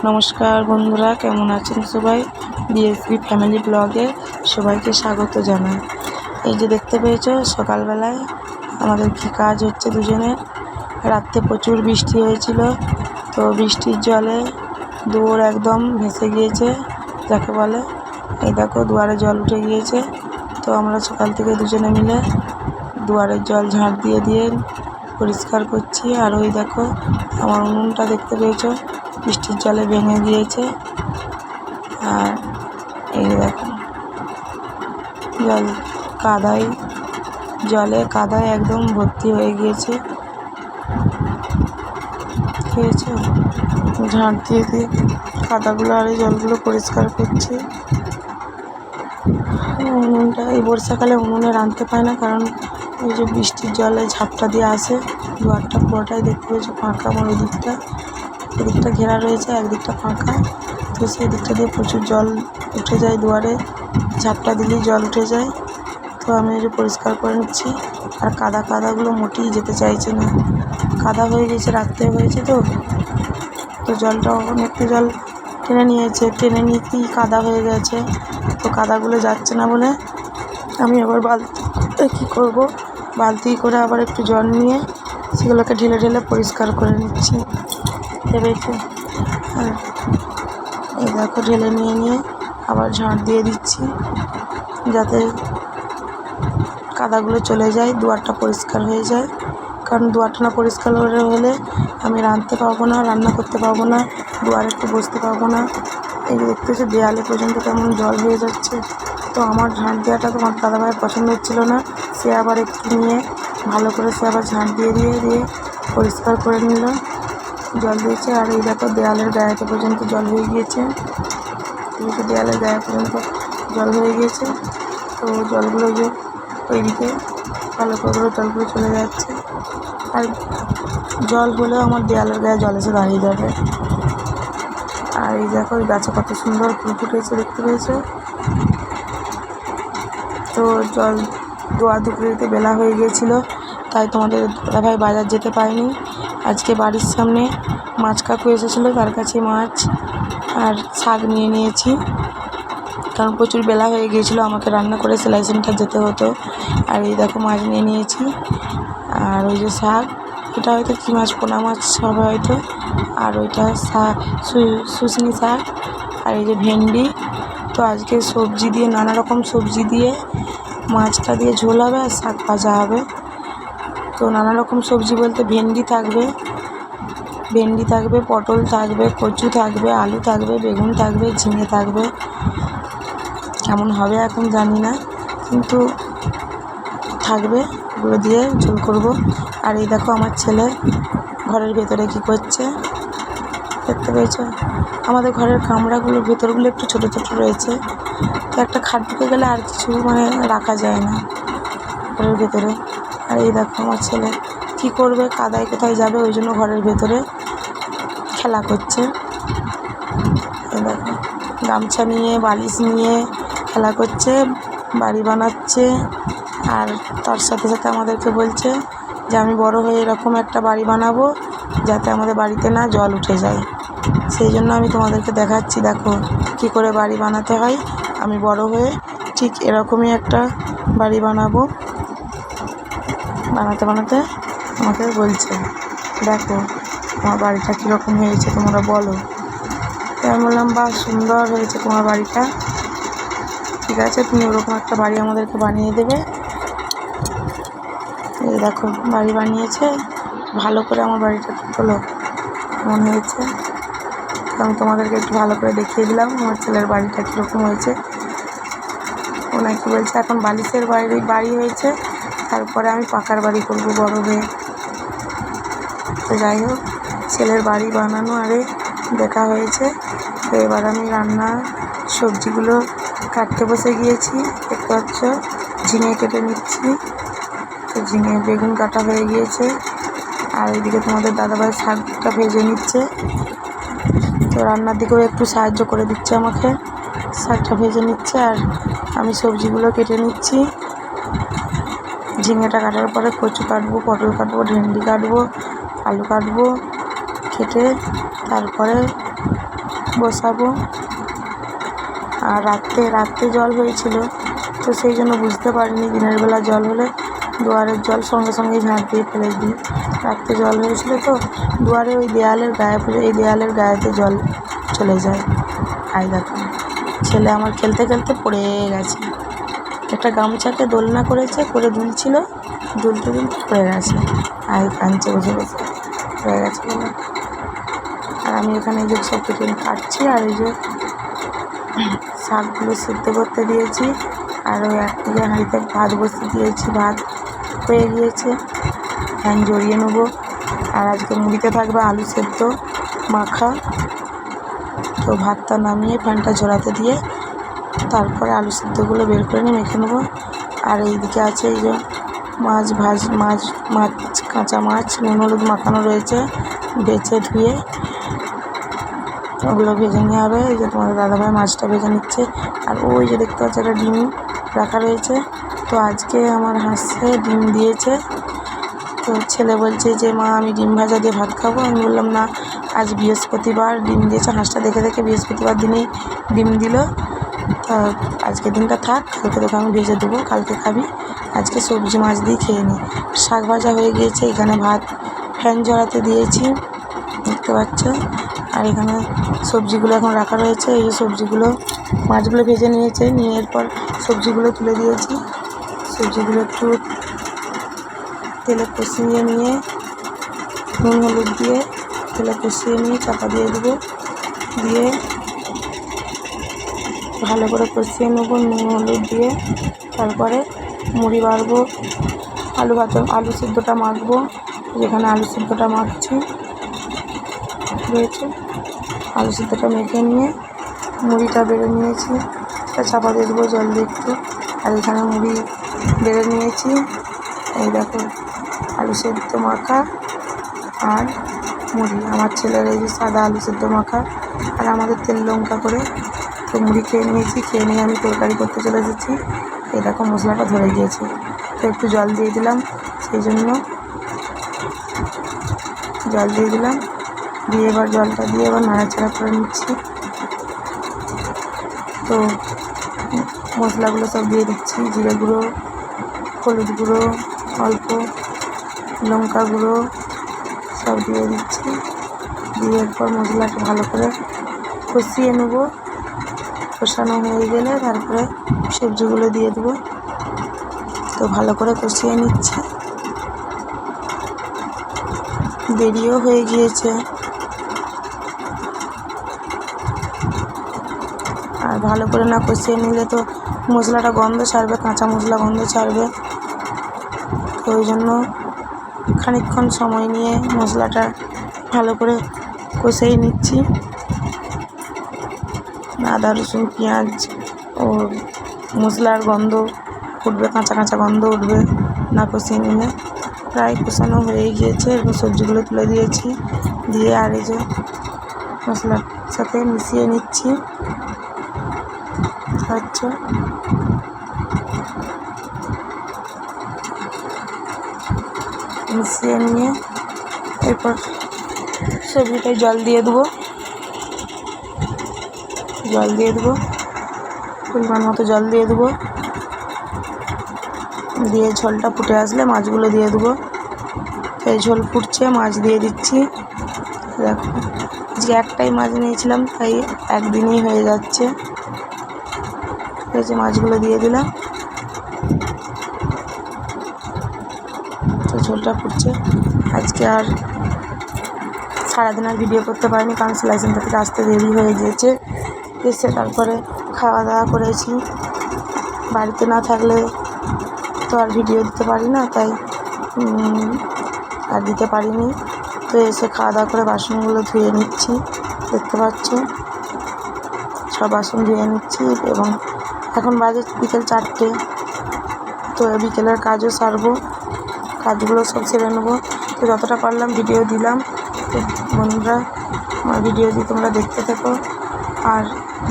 নমস্কার বন্ধুরা, কেমন আছেন সবাই? ডিএসপি ফ্যামিলি ব্লগে সবাইকে স্বাগত জানাই। এই যে দেখতে পেয়েছো সকালবেলায় আমাদের কী কাজ হচ্ছে দুজনের। রাত্রে প্রচুর বৃষ্টি হয়েছিল, তো বৃষ্টির জলে দুয়ার একদম ভেসে গিয়েছে যাকে বলে। এই দেখো দুয়ারে জল উঠে গিয়েছে, তো আমরা সকাল থেকে দুজনে মিলে দুয়ারের জল ঝাঁট দিয়ে দিয়ে পরিষ্কার করছি। আর ওই দেখো আমার উনুনটা দেখতে পেয়েছো বৃষ্টির জলে ভেঙে গিয়েছে। আর এই দেখো জল কাদায় একদম ভর্তি হয়ে গিয়েছে। খেয়েছো ঝাঁট দিয়ে দিয়ে কাদাগুলো আর এই জলগুলো পরিষ্কার করছি। উনুনটা এই বর্ষাকালে উনুনে রাঁধতে পায় না, কারণ ওই যে বৃষ্টির জলে ঝাপটা দিয়ে আসে। দুয়ারটা পুরোটাই দেখতে পেয়েছো ফাঁকা, আমার এদিকটা ঘেরা রয়েছে, একদিকটা ফাঁকা, তো সেই দিকটা দিয়ে প্রচুর জল উঠে যায়। দুয়ারে ঝাপটা দিলেই জল উঠে যায়, তো আমি ওই যে পরিষ্কার করে নিচ্ছি। আর কাদাগুলো মোটেই যেতে চাইছে না, কাদা হয়ে গেছে, রাত্রে হয়েছে তো জলটা অনেকটা জল টেনে নিতেই কাদা হয়ে গেছে, তো কাদাগুলো যাচ্ছে না বলে আমি আবার কী করবো, বালতি করে আবার একটু জল নিয়ে সেগুলোকে ঢেলে ঢেলে পরিষ্কার করে নিচ্ছি। ভেবেছি আর এই দেখো ঢেলে নিয়ে আবার ঝাঁট দিয়ে দিচ্ছি, যাতে কাদাগুলো চলে যায়, দুয়ারটা পরিষ্কার হয়ে যায়। কারণ দুয়ারটা না পরিষ্কার হলে আমি রাঁধতে পারবো না, রান্না করতে পারবো না, দুয়ারে একটু বসতে পারবো না। এই যে দেখতেছি দেয়ালে পর্যন্ত কেমন জল হয়ে যাচ্ছে, তো আমার ঝাঁট দেওয়াটা তোমার দাদাভাইয়ের পছন্দ হচ্ছিল না। সে আবার একটু নিয়ে ভালো করে সে আবার ঝাঁট দিয়ে পরিষ্কার করে নিল, জল দিয়েছে। আর এই দেখো দেয়ালের গায়েতে পর্যন্ত জল হয়ে গিয়েছে, দেয়ালের গায়ে পর্যন্ত জল হয়ে গিয়েছে। তো জলগুলো যে ওইদিকে ভালো করে জলগুলো চলে যাচ্ছে, আর জল হলেও আমার দেয়ালের গায়ে জল এসে দাঁড়িয়ে যাবে। আর এই দেখো ওই গাছে কত সুন্দর ফুল ফুটেছে দেখতে পেয়েছো। তো জল দুপুরে বেলা হয়ে গিয়েছিলো, তাই তোমাদের দাদাভাই বাজার যেতে পারেনি। আজকে বাড়ির সামনে মাছ কাকু এসেছিলো, তার কাছে মাছ আর শাক নিয়ে নিয়েছি, কারণ প্রচুর বেলা হয়ে গিয়েছিলো, আমাকে রান্না করে সেলাই সেন্টার যেতে হতো। আর এই দেখো মাছ নিয়ে নিয়েছি, আর ওই যে শাক, এটা হয়তো কী মাছ, পোনা মাছ হবে হয়তো। আর ওইটা শুশনি শাক, আর এই যে ভেন্ডি। তো আজকে সবজি দিয়ে, নানা রকম সবজি দিয়ে মাছটা দিয়ে ঝোল হবে আর শাক ভাজা হবে। তো নানা রকম সবজি বলতে ভেন্ডি থাকবে, পটল থাকবে, কচু থাকবে, আলু থাকবে, বেগুন থাকবে, ঝিঙে থাকবে। কেমন হবে এখন জানি না, কিন্তু থাকবে, ওগুলো দিয়ে ঝোল করব। আর এই দেখো আমার ছেলে ঘরের ভেতরে কি করছে দেখতে পেয়েছো। আমাদের ঘরের কামরাগুলোর ভেতরগুলো একটু ছোটো ছোটো রয়েছে, তো একটা খাট ঢুকে গেলে আর কিছু রাখা যায় না ঘরের ভেতরে। আর এই দেখো আমার ছেলে কী করবে, কাদায় কোথায় যাবে, ওই জন্য ঘরের ভেতরে খেলা করছে। এই দেখো গামছা নিয়ে বালিশ নিয়ে খেলা করছে, বাড়ি বানাচ্ছে। আর তার সাথে সাথে আমাদেরকে বলছে যে আমি বড় হয়ে এরকম একটা বাড়ি বানাবো যাতে আমাদের বাড়িতে না জল উঠে যায়। সেই জন্য আমি তোমাদেরকে দেখাচ্ছি, দেখো কী করে বাড়ি বানাতে হয়। আমি বড় হয়ে ঠিক এরকমই একটা বাড়ি বানাবো। বানাতে আমাকে বলছে, দেখো আমার বাড়িটা কীরকম হয়েছে তোমরা বলো। তো আমি বললাম, বাহ সুন্দর হয়েছে তোমার বাড়িটা, ঠিক আছে তুমি ওরকম একটা বাড়ি আমাদেরকে বানিয়ে দেবে। এই দেখো বাড়ি বানিয়েছে, ভালো করে আমার বাড়িটা হলো কেমন হয়েছে। আমি তোমাদেরকে একটু ভালো করে দেখিয়ে দিলাম আমার ছেলের বাড়িটা কীরকম হয়েছে। ও নাকি বলছে এখন বালিশের বাড়ি হয়েছে, তারপরে আমি পাকার বাড়ি করবো বড় হয়ে। তো যাই হোক, ছেলের বাড়ি বানানো আরে দেখা হয়েছে। তো এবার আমি সবজিগুলো কাটতে বসে গিয়েছি, দেখতে পাচ্ছ ঝিঙে কেটে নিচ্ছি। তো ঝিঙে বেগুন কাটা হয়ে গিয়েছে, আর ওইদিকে তোমাদের দাদাভাই শাকটা ভেজে নিচ্ছে। তো রান্নার দিকেও একটু সাহায্য করে দিচ্ছে আমাকে, শাকটা ভেজে নিচ্ছে আর আমি সবজিগুলো কেটে নিচ্ছি। ঝিঙেটা কাটার পরে কচু কাটবো, পটল কাটবো, ভেন্ডি কাটবো, আলু কাটবো, কেটে তারপরে বসাবো। আর রাত্রে জল হয়েছিল, তো সেই জন্য বুঝতে পারিনি। দিনের বেলা জল হলে দুয়ারের জল সঙ্গে সঙ্গে ঝাঁট দিয়ে ফেলে দিই। রাত্রে জল হয়েছিল তো দুয়ারে ওই দেয়ালের গায়ে এই দেয়ালের গায়েতে জল চলে যায়। আই দেখো, ছেলে আমার খেলতে খেলতে পড়ে গেছে। একটা গামছাকে দোলনা করে দুলছিল, দুলতে পড়ে গেছে। আই কাঁদছে বসে বসে, পড়ে গেছে বলে। আর আমি এখানে এই যে সব চিকেন কাটছি, আর এই যে শাকগুলো সিদ্ধ করতে দিয়েছি। আর ওই একদিকে হাঁড়িতে ভাত বসিয়ে দিয়েছি, ভাত হয়ে গিয়েছে। ফ্যান জড়িয়ে নেবো। আর আজকে মুড়িতে থাকবে আলু সেদ্ধ মাখা। তো ভাতটা নামিয়ে ফ্যানটা ঝরাতে দিয়ে তারপরে আলু সেদ্ধগুলো বের করে নিয়ে মেখে নেবো। আর এইদিকে আছে এই যে মাছ, কাঁচা মাছ নুন হলুদ মাখানো রয়েছে, বেছে ধুয়ে ওগুলো ভেজে নেওয়া হবে। এই যে তোমাদের দাদাভাই মাছটা ভেজে নিচ্ছে। আর ওই যে দেখতে পাচ্ছি একটা ডিম রাখা রয়েছে। তো আজকে আমার হাঁসে ডিম দিয়েছে। তো ছেলে বলছে যে মা আমি ডিম ভাজা দিয়ে ভাত খাবো। আমি বললাম না, আজ বৃহস্পতিবার ডিম দিয়েছে। হাঁসটা দেখে দেখে বৃহস্পতিবার দিনেই ডিম দিল। আজকে দিনটা থাক, কালকে তোকে আমি ভেজে দেবো, কালকে খাবি। আজকে সবজি মাছ দিয়ে খেয়ে নিই। শাক ভাজা হয়ে গিয়েছে। এখানে ভাত ফ্যান ঝরাতে দিয়েছি, দেখতে পাচ্ছ। আর এখানে সবজিগুলো এখন রাখা রয়েছে। এই যে সবজিগুলো, মাছগুলো ভেজে নিয়েছে, নিয়ে এরপর সবজিগুলো তুলে দিয়েছি। সবজিগুলো একটু তেলে কষিয়ে নিয়ে নুন হলুদ দিয়ে তেলে কষিয়ে নিয়ে চাপা দিয়ে দেবো। দিয়ে ভালো করে কষিয়ে নেবো নুন হলুদ দিয়ে। তারপরে মুড়ি বাড়বো, আলু সিদ্ধটা মাখবো। যেখানে আলু সিদ্ধটা মাখছি রয়েছে, আলু সিদ্ধটা মেখে নিয়ে মুড়িটা বেড়ে নিয়েছি, সেটা চাপা দিয়ে দেবো জল দিয়ে একটু। আর এখানে মুড়ি বেড়ে নিয়েছি। এই দেখো আলু সেদ্ধ মাখা আর মুড়ি। আমার ছেলের এই যে সাদা আলু সেদ্ধ মাখা, আর আমাদের তেল লঙ্কা করে। তো মুড়ি খেয়ে নিয়েছি, খেয়ে নিয়ে আমি তরকারি করতে চলে এসেছি। এই দেখো মশলাটা ধরে গিয়েছে, তো একটু জল দিয়ে দিলাম। সেই জন্য জল দিয়ে দিলাম, দিয়ে এবার জলটা দিয়ে এবার নাড়াচাড়া করে নিচ্ছি। তো মশলাগুলো সব দিয়ে দিচ্ছি, জিরে গুঁড়ো, হলুদ গুঁড়ো, অল্প লঙ্কা গুঁড়ো সব দিয়ে দিচ্ছি। দিয়ে এরপর মশলাটা ভালো করে কষিয়ে নেব। কষানো হয়ে গেলে তারপরে সবজিগুলো দিয়ে দেবো। তো ভালো করে কষিয়ে নিচ্ছি। দেরিও হয়ে গিয়েছে, আর ভালো করে না কষিয়ে নিলে তো মশলাটা গন্ধ ছাড়বে, কাঁচা মশলা গন্ধ ছাড়বে। তো ওই জন্য খানিকক্ষণ সময় নিয়ে মশলাটা ভালো করে কষিয়ে নিচ্ছি। আদা রসুন পেঁয়াজ ও মশলার গন্ধ উঠবে, কাঁচা কাঁচা গন্ধ উঠবে না কষিয়ে নিলে। প্রায় কষানো হয়ে গিয়েছে। এরপর সবজিগুলো তুলে দিয়েছি, দিয়ে আর এই যে মশলার সাথে মিশিয়ে নিচ্ছি। আচ্ছা, মিশিয়ে নিয়ে এরপর সবজিটায় জল দিয়ে দেবো, পরিমাণ মতো জল দিয়ে দেবো। দিয়ে ঝোলটা ফুটে আসলে মাছগুলো দিয়ে দেবো। এই ঝোল ফুটছে, মাছ দিয়ে দিচ্ছি। দেখো আজকে একটাই মাছ নিয়েছিলাম, তাই একদিনেই হয়ে যাচ্ছে। ঠিক আছে, মাছগুলো দিয়ে দিলাম। তো ঝোলটা ফুটছে। আজকে আর সারাদিন আর ভিডিও করতে পারিনি, কারণ সেলাই সেন্টার থেকে আসতে দেরি হয়ে গিয়েছে। এসে তারপরে খাওয়া দাওয়া করেছি। বাড়িতে না থাকলে তো আর ভিডিও দিতে পারি না, তাই আর দিতে পারিনি। তো এসে খাওয়া দাওয়া করে বাসনগুলো ধুয়ে নিচ্ছি, দেখতে পাচ্ছ সব বাসন ধুয়ে নিচ্ছি। এবং এখন বাজে বিকেল 4টে। তো বিকেলের কাজও সারবো, কাজগুলো সব সেরে নেবো। তো যতটা পারলাম ভিডিও দিলাম। তো বন্ধুরা, আমার ভিডিওটি তোমরা দেখতে থাকো। আর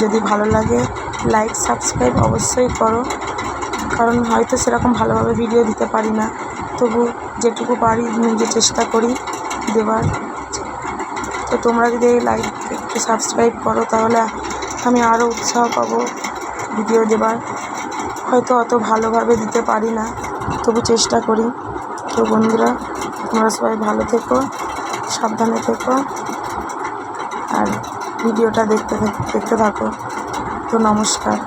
যদি ভালো লাগে লাইক সাবস্ক্রাইব অবশ্যই করো, কারণ হয়তো সেরকম ভালোভাবে ভিডিও দিতে পারি না, তবু যেটুকু পারি নিজে চেষ্টা করি দেওয়ার। তো তোমরা যদি এই একটু একটু সাবস্ক্রাইব করো, তাহলে আমি আরও উৎসাহ পাবো ভিডিও দেবার। হয়তো অত ভালোভাবে দিতে পারি না, তবু চেষ্টা করি। তো বন্ধুরা, তোমরা সবাই ভালো থেকো, সাবধানে থেকো, আর ভিডিওটা দেখতে থাকো। তো নমস্কার।